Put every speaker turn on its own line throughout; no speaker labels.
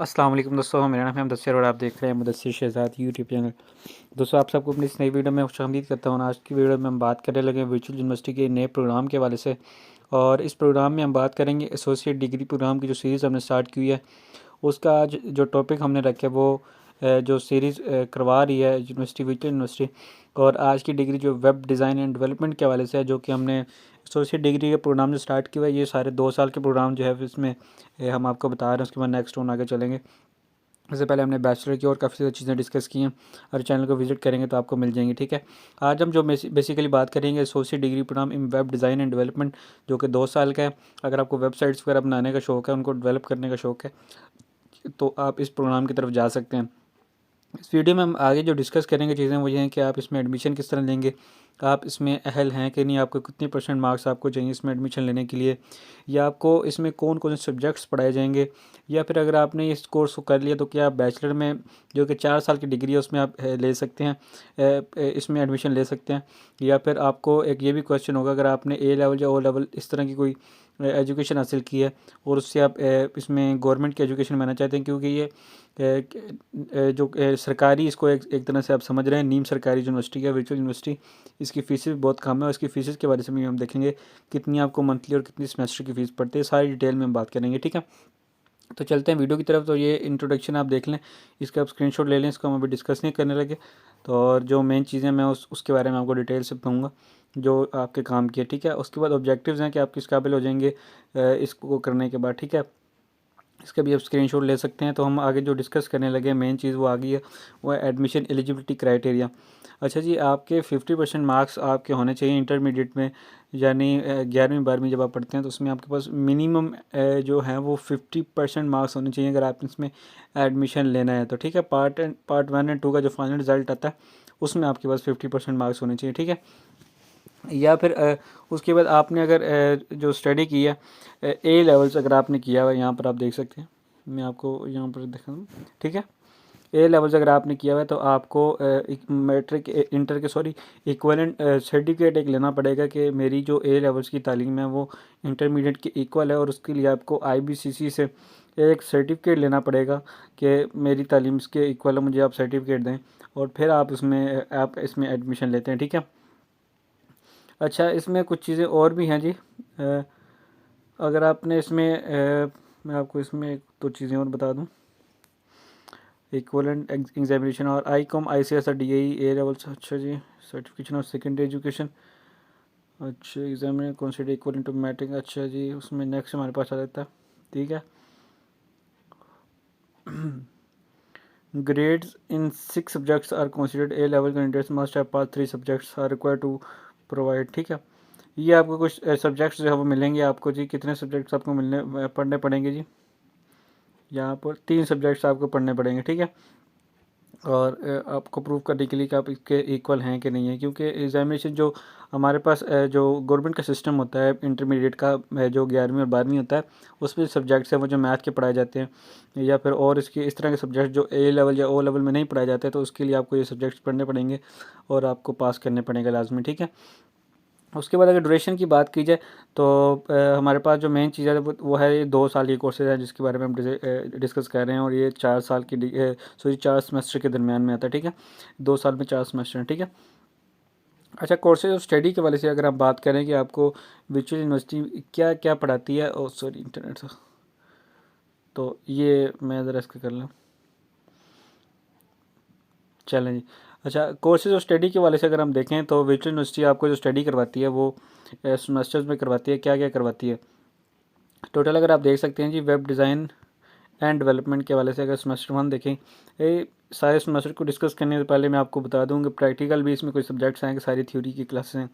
अस्सलाम वालेकुम दोस्तों, मेरा नाम है मुदस्सिर और आप देख रहे हैं मुदस्सिर शहज़ाद यूट्यूब चैनल। दोस्तों, आप सबको अपनी इस नई वीडियो में खुशामदीद करता हूँ। आज की वीडियो में हम बात करने लगे वर्चुअल यूनिवर्सिटी के नए प्रोग्राम के हवाले से। और इस प्रोग्राम में हम बात करेंगे एसोसिएट डिग्री प्रोग्राम की जो सीरीज़ हमने स्टार्ट की है, उसका आज जो टॉपिक हमने रखा है वो जो सीरीज़ करवा रही है यूनिवर्सिटी वर्चुअल यूनिवर्सिटी। और आज की डिग्री जो वेब डिज़ाइन एंड डेवलपमेंट के हवाले से है, जो कि हमने एसोसिएट डिग्री के प्रोग्राम से स्टार्ट किया है। ये सारे 2 साल के प्रोग्राम जो है इसमें हम आपको बता रहे हैं। उसके बाद नेक्स्ट ऑन आगे चलेंगे। इससे पहले हमने बैचलर की और काफ़ी सारी चीज़ें डिस्कस की हैं, और चैनल को विजिट करेंगे तो आपको मिल जाएंगी। ठीक है, आज हम जो बेसिकली बात करेंगे associate degree programme in web design and development, जो कि 2 साल का है। अगर आपको वेबसाइट्स वगैरह बनाने का शौक़ है, उनको डेवलप करने का शौक़ है, तो आप इस प्रोग्राम की तरफ जा सकते हैं। इस वीडियो में हम आगे जो डिस्कस करेंगे चीज़ें वो ये हैं कि आप इसमें एडमिशन किस तरह लेंगे, आप इसमें अहल हैं कि नहीं, आपको कितनी % मार्क्स आपको चाहिए इसमें एडमिशन लेने के लिए, या आपको इसमें कौन कौन से सब्जेक्ट्स पढ़ाए जाएंगे, या फिर अगर आपने इस कोर्स को कर लिया तो क्या आप बैचलर में जो कि 4 साल की डिग्री है उसमें आप ले सकते हैं, इसमें एडमिशन ले सकते हैं। या फिर आपको एक ये भी क्वेश्चन होगा, अगर आपने ए लेवल या ओ लेवल इस तरह की कोई एजुकेशन हासिल की है और उससे आप इसमें गवर्नमेंट की एजुकेशन में आना चाहते हैं, क्योंकि ये जो सरकारी, इसको एक तरह से आप समझ रहे हैं नीम सरकारी यूनिवर्सिटी है वर्चुअल यूनिवर्सिटी। इसकी फ़ीस भी बहुत कम है, और इसकी फ़ीस के बारे में भी हम देखेंगे कितनी आपको मंथली और कितनी सेमेस्टर की फ़ीस पड़ती है, सारी डिटेल में हम बात करेंगे। ठीक है, तो चलते हैं वीडियो की तरफ। तो ये इंट्रोडक्शन आप देख लें, इसका आप स्क्रीनशॉट ले लें, इसको हम अभी डिस्कस नहीं करने लगे। तो और जो मेन चीज़ें मैं उसके बारे में आपको डिटेल से बताऊँगा जो आपके काम की है। ठीक है, उसके बाद ऑब्जेक्टिव्स हैं कि आप किस काबिल हो जाएंगे इसको करने के बाद। ठीक है, इसका भी आप स्क्रीनशॉट ले सकते हैं। तो हम आगे जो डिस्कस करने लगे, मेन चीज़ वो आ गई है, वो है एडमिशन एलिजिबिलिटी क्राइटेरिया। अच्छा जी, आपके 50% मार्क्स आपके होने चाहिए इंटरमीडिएट में, यानी 11वीं 12वीं जब आप पढ़ते हैं तो उसमें आपके पास मिनिमम जो है वो 50% मार्क्स होने चाहिए अगर आप इसमें एडमिशन लेना है तो। ठीक है, पार्ट 1 एंड 2 का जो फाइनल रिजल्ट आता है उसमें आपके पास 50% मार्क्स होने चाहिए। ठीक है, या फिर उसके बाद आपने अगर जो स्टडी की है ए लेवल्स अगर आपने किया हुआ है, यहाँ पर आप देख सकते हैं, मैं आपको यहाँ पर दिखा दूँ। ठीक है, ए लेवल्स अगर आपने किया हुआ है तो आपको मैट्रिक इंटर के इक्वलेंट सर्टिफिकेट एक लेना पड़ेगा कि मेरी जो ए लेवल्स की तालीम है वो इंटरमीडिएट के इक्वल है, और उसके लिए आपको IBCC से एक सर्टिफिकेट लेना पड़ेगा कि मेरी तालीम इसके इक्वल है, मुझे आप सर्टिफिकेट दें, और फिर आप इसमें एडमिशन लेते हैं। ठीक है, अच्छा, इसमें कुछ चीज़ें और भी हैं जी। अगर आपने इसमें मैं आपको इसमें एक दो चीज़ें और बता दूं। इक्वलेंट एग्जामिनेशन और ICOM ICS और DAE ए लेवल्स। अच्छा जी, सर्टिफिकेशन ऑफ सेकेंडरी एजुकेशन। अच्छा, examine consider equivalent to matric. अच्छा जी, उसमें नेक्स्ट हमारे पास आ जाता है। ठीक है, grades in 6 subjects are considered A level candidates must have pass 3 subjects are required to provide. ठीक है, ये आपको कुछ सब्जेक्ट्स जो है वो मिलेंगे आपको जी। कितने सब्जेक्ट्स आपको पढ़ने पड़ेंगे जी, यहाँ पर 3 सब्जेक्ट्स आपको पढ़ने पड़ेंगे। ठीक है, और आपको प्रूव करने के लिए कि आप इसके इक्वल हैं कि नहीं है, क्योंकि एग्जामिनेशन जो हमारे पास जो गवर्नमेंट का सिस्टम होता है इंटरमीडिएट का, जो 11वीं और 12वीं होता है, उसमें सब्जेक्ट्स हैं वो जो मैथ के पढ़ाए जाते हैं, या फिर और इसके इस तरह के सब्जेक्ट जो ए लेवल या ओ लेवल में नहीं पढ़ाए जाते, तो उसके लिए आपको ये सब्जेक्ट्स पढ़ने पड़ेंगे और आपको पास करने पड़ेंगे लाजमी। ठीक है, उसके बाद अगर ड्यूरेशन की बात की जाए तो हमारे पास जो मेन चीज़ है वो है ये 2 साल की कोर्सेज है जिसके बारे में हम डिस्कस कर रहे हैं, और ये 4 साल की 4 सेमेस्टर के दरमियान में आता है। ठीक है, 2 साल में 4 सेमेस्टर हैं। ठीक है, अच्छा, कोर्सेज ऑफ स्टडी के वाले से अगर आप बात करें कि आपको वर्चुअल यूनिवर्सिटी क्या क्या पढ़ाती है, ओ सॉरी इंटरनेट से, तो ये मैं ज़रा इसका कर लूँ। चलें जी, अच्छा, कोर्सेज ऑफ स्टडी के वाले से अगर हम देखें तो वर्चुअल यूनिवर्सिटी आपको जो स्टडी करवाती है वो सेमेस्टर्स में करवाती है। क्या क्या करवाती है टोटल अगर आप देख सकते हैं जी, वेब डिज़ाइन एंड डेवलपमेंट के वाले से अगर सेमेस्टर 1 देखें, ये सारे सेमेस्टर को डिस्कस करने से पहले मैं आपको बता दूं कि प्रैक्टिकल भी इसमें कोई सब्जेक्ट्स हैं कि सारी थ्योरी की क्लासेस हैं।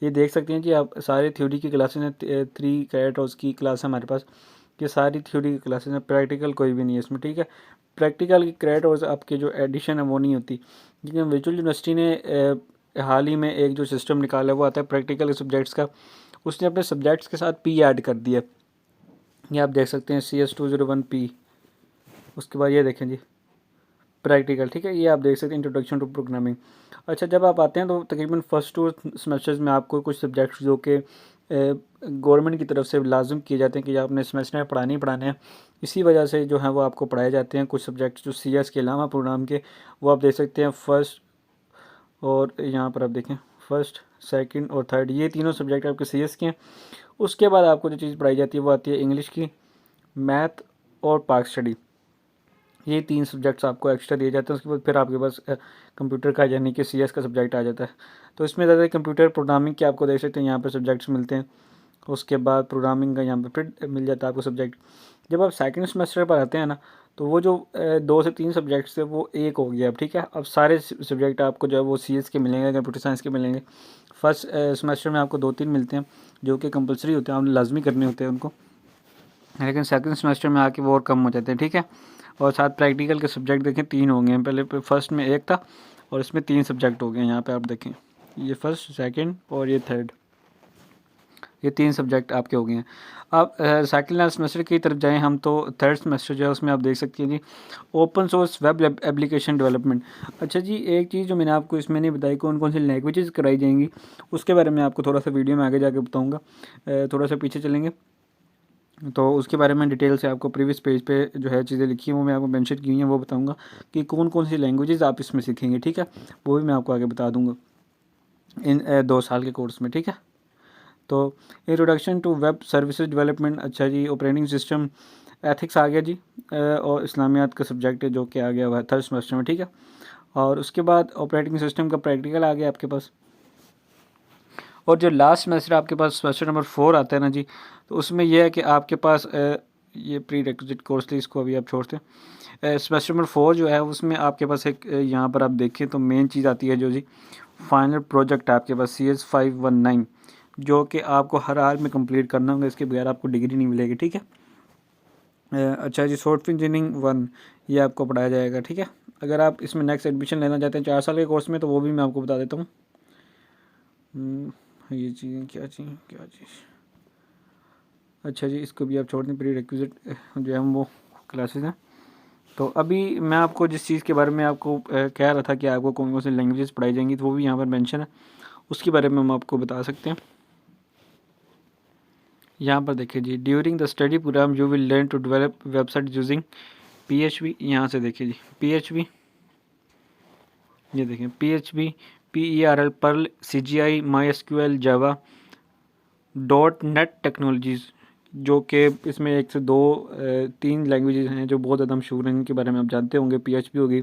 ये देख सकते हैं जी आप, सारी थ्योरी की क्लासेस हैं, 3 क्रेडिट हाउस की क्लास है हमारे पास, ये सारी थ्योरी की क्लासेस हैं, प्रैक्टिकल कोई भी नहीं है इसमें। ठीक है, प्रैक्टिकल की क्रेडिट हाउस आपके जो एडिशन है वो नहीं होती, लेकिन वर्चुअल यूनिवर्सिटी ने हाल ही में एक जो सिस्टम निकाला वो आता है प्रैक्टिकल सब्जेक्ट्स का, उसने अपने सब्जेक्ट्स के साथ P ऐड कर दिया। ये आप देख सकते हैं CS201P। उसके बाद ये देखें जी प्रैक्टिकल। ठीक है, ये आप देख सकते हैं इंट्रोडक्शन टू प्रोग्रामिंग। अच्छा, जब आप आते हैं तो तकरीबन फर्स्ट 2 सेमेस्टर्स में आपको कुछ सब्जेक्ट्स जो कि गवर्नमेंट की तरफ से लाजम किए जाते हैं कि आपने सेमेस्टर में पढ़ाने ही पढ़ाने हैं। इसी वजह से जो है वो आपको पढ़ाए जाते हैं कुछ सब्जेक्ट जो CS के अलावा प्रोग्राम के, वो आप देख सकते हैं फर्स्ट, और यहाँ पर आप देखें फर्स्ट, सेकंड और थर्ड, ये तीनों सब्जेक्ट आपके CS के हैं। उसके बाद आपको जो चीज़ पढ़ाई जाती है वो आती है इंग्लिश की, मैथ और पाक स्टडी। ये 3 सब्जेक्ट्स आपको एक्स्ट्रा दिए जाते हैं। उसके बाद फिर आपके पास कंप्यूटर का यानी कि CS का सब्जेक्ट आ जाता है। तो इसमें ज़्यादा कंप्यूटर प्रोग्रामिंग के आपको देख सकते हैं यहाँ पर सब्जेक्ट्स मिलते हैं। उसके बाद प्रोग्रामिंग का यहाँ पर फिर मिल जाता है आपको सब्जेक्ट। जब आप सेकंड सेमेस्टर पर आते हैं ना, तो वो जो 2 से 3 सब्जेक्ट्स थे वो एक हो गया अब, ठीक है। अब सारे सब्जेक्ट आपको जो है वो CS के मिलेंगे, कंप्यूटर साइंस के मिलेंगे। फर्स्ट सेमेस्टर में आपको 2-3 मिलते हैं जो कि कंपलसरी होते हैं, आपने लाजमी करने होते हैं उनको, लेकिन सेकंड सेमेस्टर में आके वो और कम हो जाते हैं, ठीक है। और साथ प्रैक्टिकल के सब्जेक्ट देखें 3 हो गए हैं, पहले फर्स्ट में 1 था और इसमें 3 सब्जेक्ट हो गए हैं। यहाँ पे आप देखें ये फर्स्ट, सेकंड और ये थर्ड, ये 3 सब्जेक्ट आपके हो गए हैं। अब सेकंड सेमेस्टर की तरफ जाएं हम, तो थर्ड सेमेस्टर जो है उसमें आप देख सकते हैं जी open source web application development. अच्छा जी, एक चीज़ जो मैंने आपको इसमें नहीं बताई कौन कौन सी लैंग्वेजेस कराई जाएंगी, उसके बारे में आपको थोड़ा सा वीडियो में आगे जाके बताऊँगा। थोड़ा सा पीछे चलेंगे तो उसके बारे में डिटेल से आपको प्रीवियस पेज पे जो है चीज़ें लिखी हैं वो मैं आपको मेंशन की हुई हैं, वो बताऊंगा कि कौन कौन सी लैंग्वेजेस आप इसमें सीखेंगे, ठीक है। वो भी मैं आपको आगे बता दूंगा इन 2 साल के कोर्स में, ठीक है। तो introduction to web services development, अच्छा जी, ऑपरेटिंग सिस्टम, एथिक्स आ गया जी, और इस्लामियात का सब्जेक्ट है जो कि आ गया हुआ है थर्ड सेमेस्टर में, ठीक है। और उसके बाद ऑपरेटिंग सिस्टम का प्रैक्टिकल आ गया आपके पास। और जो लास्ट सेमेस्टर आपके पास सेमेस्टर नंबर 4 आता है ना जी, तो उसमें यह है कि आपके पास ये प्री रिक्विजिट कोर्स थी, इसको अभी आप छोड़ते हैं। सेमेस्टर नंबर 4 जो है उसमें आपके पास एक यहाँ पर आप देखें तो मेन चीज़ आती है जो जी फाइनल प्रोजेक्ट आपके पास CS 519, जो कि आपको हर हाल में कंप्लीट करना होगा, इसके बगैर आपको डिग्री नहीं मिलेगी, ठीक है। अच्छा जी, सॉफ्टवेयर इंजीनियरिंग 1 ये आपको पढ़ाया जाएगा, ठीक है। अगर आप इसमें नेक्स्ट एडमिशन लेना चाहते हैं 4 साल के कोर्स में, तो वो भी मैं आपको बता देता हूँ। ये चीज़ें क्या चीज़, अच्छा जी, इसको भी आप छोड़ दें, प्री रिक्विजिट जो है वो क्लासेस हैं। तो अभी मैं आपको जिस चीज़ के बारे में आपको कह रहा था कि आपको कौन कौन सी लैंग्वेजेस पढ़ाई जाएंगी, तो वो भी यहाँ पर मेंशन है, उसके बारे में हम आपको बता सकते हैं। यहाँ पर देखिए जी, during the study program you will learn to develop website using PHP। यहाँ से देखिए जी PHP, ये देखें PHP, PERL, Perl, CGI, MySQL, Java, .NET technologies, जो कि इसमें 1 से 2 3 लैंग्वेजेस हैं जो बहुत ज़्यादा मशहूर हैं, इनके बारे में आप जानते होंगे। PHP होगी,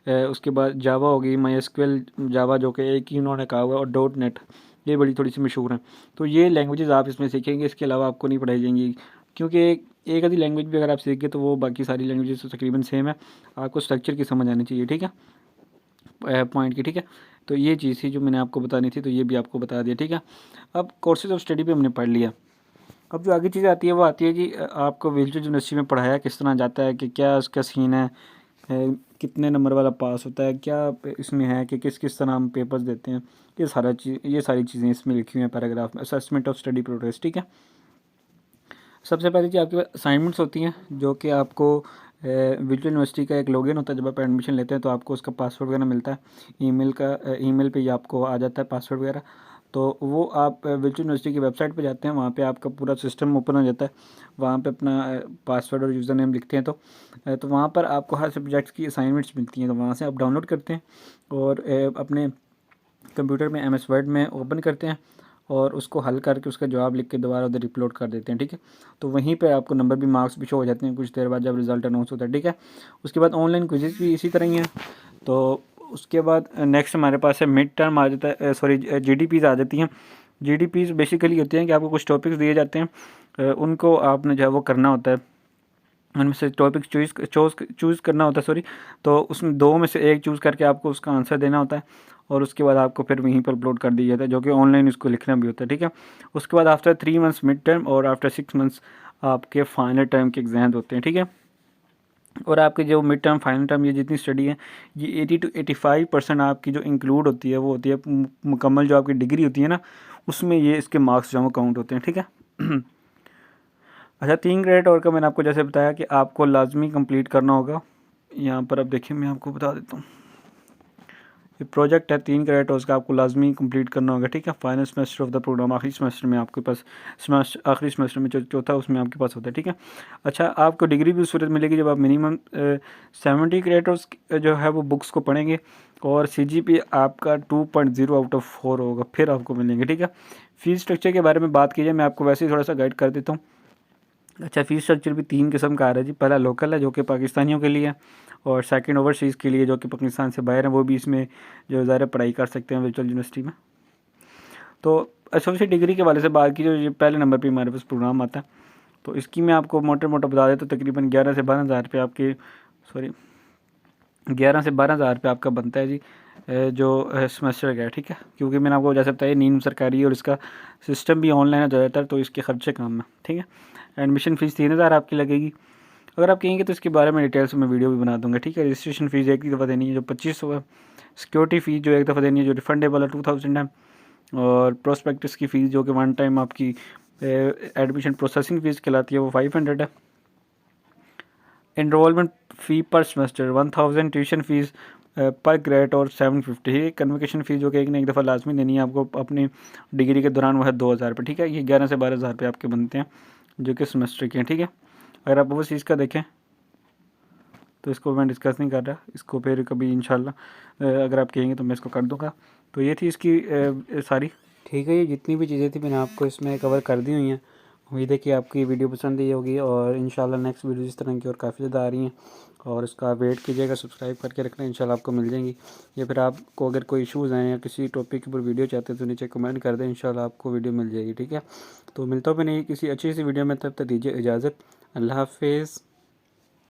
उसके बाद जावा होगी, MySQL, जावा जो कि एक ही उन्होंने कहा हुआ है, और .NET, ये बड़ी थोड़ी सी मशहूर हैं। तो ये लैंग्वेजेस आप इसमें सीखेंगे, इसके अलावा आपको नहीं पढ़ाई जाएंगी, क्योंकि एक आधी लैंग्वेज भी अगर आप सीख गए तो वो बाकी सारी लैंग्वेजेस तो तकरीबन सेम है। आपको स्ट्रक्चर की समझ आनी चाहिए, ठीक है, पॉइंट की, ठीक है। तो ये चीज़ थी जो मैंने आपको बतानी थी, तो ये भी आपको बता दिया, ठीक है। अब कोर्सेज ऑफ स्टडी भी हमने पढ़ लिया। अब जो आगे चीज़ आती है वो आती है जी आपको वर्चुअल यूनिवर्सिटी में पढ़ाया किस तरह जाता है, कि क्या उसका सीन है, कितने नंबर वाला पास होता है, क्या इसमें है कि किस किस तरह हम पेपर्स देते हैं, ये सारी चीज़ें इसमें लिखी हुई हैं पैराग्राफ में। असेसमेंट ऑफ स्टडी प्रोग्रेस, ठीक है। सबसे पहले जी आपके पास असाइनमेंट्स होती हैं, जो कि आपको वर्चुअल यूनिवर्सिटी का एक लॉगिन होता है। जब आप एडमिशन लेते हैं तो आपको उसका पासवर्ड वगैरह मिलता है, ईमेल पे ही आपको आ जाता है पासवर्ड वगैरह। तो वो आप वर्चुअल यूनिवर्सिटी की वेबसाइट पे जाते हैं, वहाँ पे आपका पूरा सिस्टम ओपन हो जाता है, वहाँ पे अपना पासवर्ड और यूज़र नेम लिखते हैं। तो वहाँ पर आपको हर सब्जेक्ट्स की असाइनमेंट्स मिलती हैं, तो वहाँ से आप डाउनलोड करते हैं और अपने कंप्यूटर में MS वर्ड में ओपन करते हैं और उसको हल करके उसका जवाब लिख के दोबारा उधर अपलोड कर देते हैं, ठीक है। तो वहीं पे आपको नंबर भी, मार्क्स भी शो हो जाते हैं कुछ देर बाद जब रिज़ल्ट अनाउंस होता है, ठीक है। उसके बाद ऑनलाइन क्विज़ेस भी इसी तरह ही हैं। तो उसके बाद नेक्स्ट हमारे पास है मिड टर्म आ जाता है, सॉरी GDPs आ जाती हैं। GDPs बेसिकली होती हैं कि आपको कुछ टॉपिक्स दिए जाते हैं, उनको आपने जो है वो करना होता है, उनमें से टॉपिक्स चूज़ करना होता है, सॉरी। तो उसमें 2 में से 1 चूज़ करके आपको उसका आंसर देना होता है और उसके बाद आपको फिर वहीं पर अपलोड कर दिया जाता है, जो कि ऑनलाइन इसको लिखना भी होता है, ठीक है। उसके बाद आफ्टर 3 मंथ्स मिड टर्म और आफ्टर 6 मंथ्स आपके फाइनल टर्म के एग्ज़ाम होते हैं, ठीक है। और आपके जो मिड टर्म फाइनल टर्म ये जितनी स्टडी है, ये 80 to 85% आपकी जो इंक्लूड होती है वो होती है मुकम्मल जो आपकी डिग्री होती है ना, उसमें ये इसके मार्क्स जो काउंट होते हैं, ठीक है। अच्छा, 3 क्रेडिट और का मैंने आपको जैसे बताया कि आपको लाजमी कंप्लीट करना होगा। यहाँ पर अब देखिए मैं आपको बता देता हूँ, ये प्रोजेक्ट है 3 क्रेडिट उसका आपको लाजमी कंप्लीट करना होगा, ठीक है। Final semester of the programme, आखिरी सेमेस्टर में आपके पास आखिरी सेमेस्टर में जो चौथा उसमें आपके पास होता है, ठीक है। अच्छा, आपको डिग्री भी उस सूरत मिलेगी जब आप मिनिमम 70 क्रेडिट्स जो है वो बुक्स को पढ़ेंगे और CGPA आपका 2.0 आउट ऑफ 4 होगा, फिर आपको मिलेंगे, ठीक है। फ़ीस स्ट्रक्चर के बारे में बात कीजिए, मैं आपको वैसे ही थोड़ा सा गाइड कर देता हूँ। अच्छा, फ़ीस स्ट्रक्चर भी 3 किस्म का आ रहा है जी। पहला लोकल है जो कि पाकिस्तानियों के लिए है, और सेकंड ओवरसीज़ के लिए जो कि पाकिस्तान से बाहर हैं, वो भी इसमें जो ज़ाहिर पढ़ाई कर सकते हैं वर्चुअल यूनिवर्सिटी में। तो एसोसिएट डिग्री के वाले से बात की, जो ये पहले नंबर पे हमारे पास प्रोग्राम आता है, तो इसकी मैं आपको मोटा मोटा बता देता हूँ। तकरीबन 11 से 12 हज़ार रुपये आपके 11 से 12 हज़ार रुपये आपका बनता है जी, जो सेमेस्टर का है, ठीक है। क्योंकि मैंने आपको जैसे बताया नीम सरकारी और इसका सिस्टम भी ऑनलाइन है ज़्यादातर, तो इसके खर्चे कम है, ठीक है। एडमिशन फ़ीस 3,000 आपकी लगेगी। अगर आप कहेंगे तो इसके बारे में डिटेल्स में वीडियो भी बना दूंगा, ठीक है। रजिस्ट्रेशन फ़ीस एक ही दफ़ा देनी है जो 2500 है। सिक्योरिटी फ़ीस जो एक दफ़ा देनी है जो रिफंडेबल है 2000 है। और प्रोस्पेक्टस की फ़ीस जो कि वन टाइम आपकी एडमिशन प्रोसेसिंग फ़ीस कहलाती है वो 500 है। एनरोलमेंट फ़ी पर सेमेस्टर 1000, ट्यूशन फ़ीस पर ग्रेड और 750 है। कन्वोकेशन फ़ीस जो कि एक दफ़ा लाजमी देनी है आपको अपनी डिग्री के दौरान, वो है 2000 रुपये, ठीक है। ये 11 से 12 हज़ार रुपये आपके बनते हैं जो कि सेमेस्टर के हैं, ठीक है। अगर आप ओवरसीज़ का देखें तो इसको मैं डिस्कस नहीं कर रहा, इसको फिर कभी इंशाल्लाह अगर आप कहेंगे तो मैं इसको कर दूँगा। तो ये थी इसकी सारी, ठीक है। ये जितनी भी चीज़ें थी मैंने आपको इसमें कवर कर दी हुई हैं। उम्मीद है कि आपको ये वीडियो पसंद आई होगी, और इंशाल्लाह नेक्स्ट वीडियो इस तरह की और काफ़ी ज़्यादा आ रही हैं, और इसका वेट कीजिएगा, सब्सक्राइब करके रखना, इंशाल्लाह आपको मिल जाएंगी। या फिर आपको अगर कोई इशूज़ हैं या किसी टॉपिक के ऊपर वीडियो चाहते हैं तो नीचे कमेंट कर दें, इंशाल्लाह आपको वीडियो मिल जाएगी, ठीक है। तो मिलता हूँ मैं नहीं किसी अच्छी सी वीडियो में, तब तक दीजिए इजाज़त। अल्लाह हाफिज़।